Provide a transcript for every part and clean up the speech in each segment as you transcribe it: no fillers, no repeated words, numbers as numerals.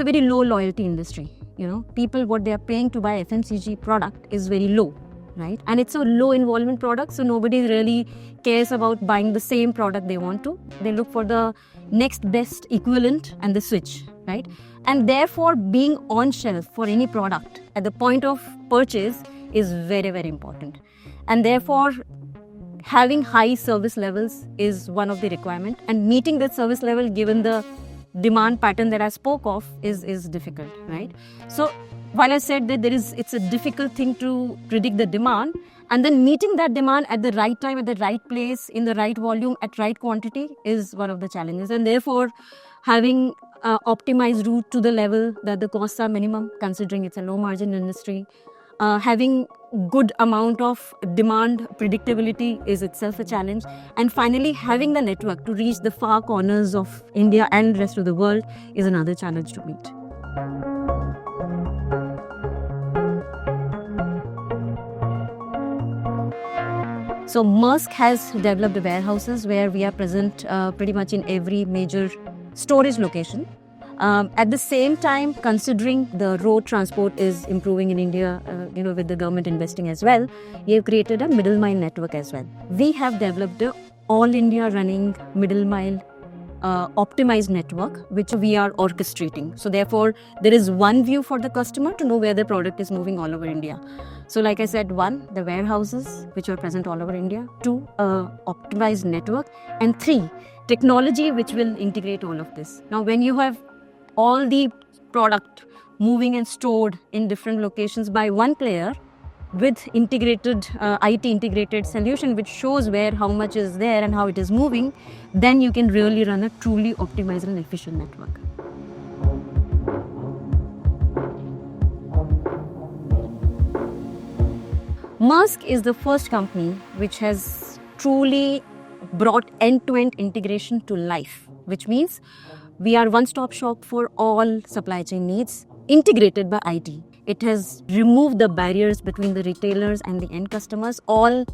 very low loyalty industry. People, what they are paying to buy FMCG product is very low, right? And it's a low involvement product, so nobody really cares about buying the same product they want to. They look for the next best equivalent and the switch, right? And therefore, being on shelf for any product at the point of purchase is very, very important. And therefore, having high service levels is one of the requirements, and meeting that service level given the demand pattern that I spoke of is difficult, right? So while I said that it's a difficult thing to predict the demand, and then meeting that demand at the right time, at the right place, in the right volume, at right quantity is one of the challenges. And therefore, having optimized route to the level that the costs are minimum, considering it's a low margin industry, having good amount of demand predictability is itself a challenge. And finally, having the network to reach the far corners of India and the rest of the world is another challenge to meet. So Maersk has developed warehouses where we are present pretty much in every major storage location. At the same time, considering the road transport is improving in India, with the government investing as well, we have created a middle mile network as well. We have developed an all India running middle mile optimized network, which we are orchestrating. So therefore, there is one view for the customer to know where the product is moving all over India. So like I said, 1, the warehouses, which are present all over India. 2, optimized network. And 3, technology, which will integrate all of this. Now, when you have all the product moving and stored in different locations by one player with integrated IT integrated solution which shows where how much is there and how it is moving, then you can really run a truly optimized and efficient network. Maersk is the first company which has truly brought end-to-end integration to life, which means we are one-stop shop for all supply chain needs, integrated by IT. It has removed the barriers between the retailers and the end customers, all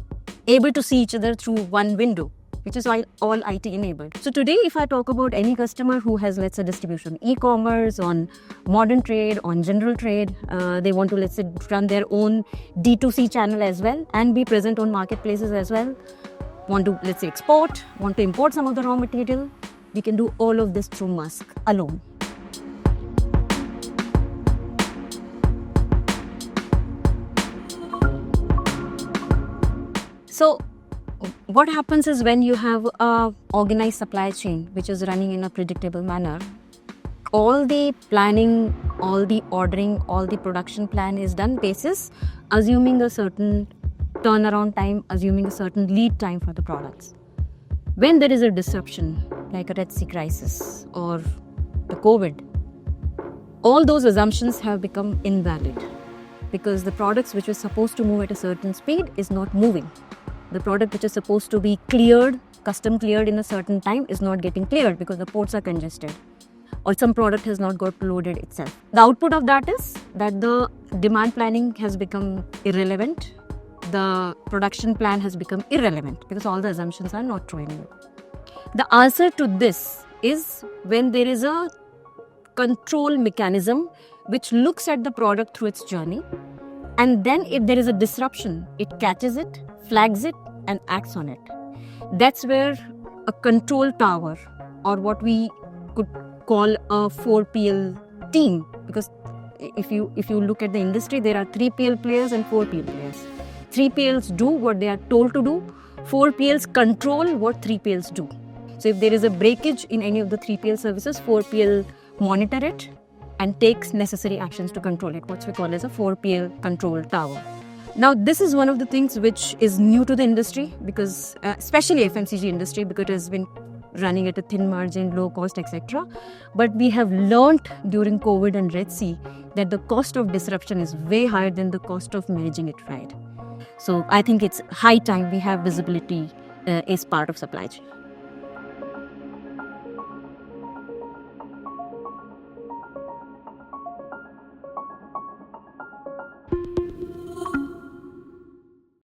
able to see each other through one window, which is all IT enabled. So today, if I talk about any customer who has, let's say, distribution, e-commerce, on modern trade, on general trade, they want to, let's say, run their own D2C channel as well and be present on marketplaces as well, want to, let's say, export, want to import some of the raw material, we can do all of this through Maersk alone. So what happens is when you have an organized supply chain which is running in a predictable manner, all the planning, all the ordering, all the production plan is done basis assuming a certain turnaround time, assuming a certain lead time for the products. When there is a disruption like a Red Sea crisis or the COVID, all those assumptions have become invalid because the products which were supposed to move at a certain speed is not moving. The product which is supposed to be cleared, custom cleared in a certain time is not getting cleared because the ports are congested or some product has not got loaded itself. The output of that is that the demand planning has become irrelevant. The production plan has become irrelevant because all the assumptions are not true anymore. The answer to this is when there is a control mechanism which looks at the product through its journey, and then if there is a disruption, it catches it, flags it and acts on it. That's where a control tower, or what we could call a 4PL team, because if you look at the industry, there are 3PL players and 4PL players. 3PLs do what they are told to do, 4PLs control what 3PLs do. So if there is a breakage in any of the 3PL services, 4PL monitor it and takes necessary actions to control it, what we call as a 4PL control tower. Now, this is one of the things which is new to the industry because, especially FMCG industry, because it has been running at a thin margin, low cost, etc. But we have learned during COVID and Red Sea that the cost of disruption is way higher than the cost of managing it right. So I think it's high time we have visibility as part of supply chain.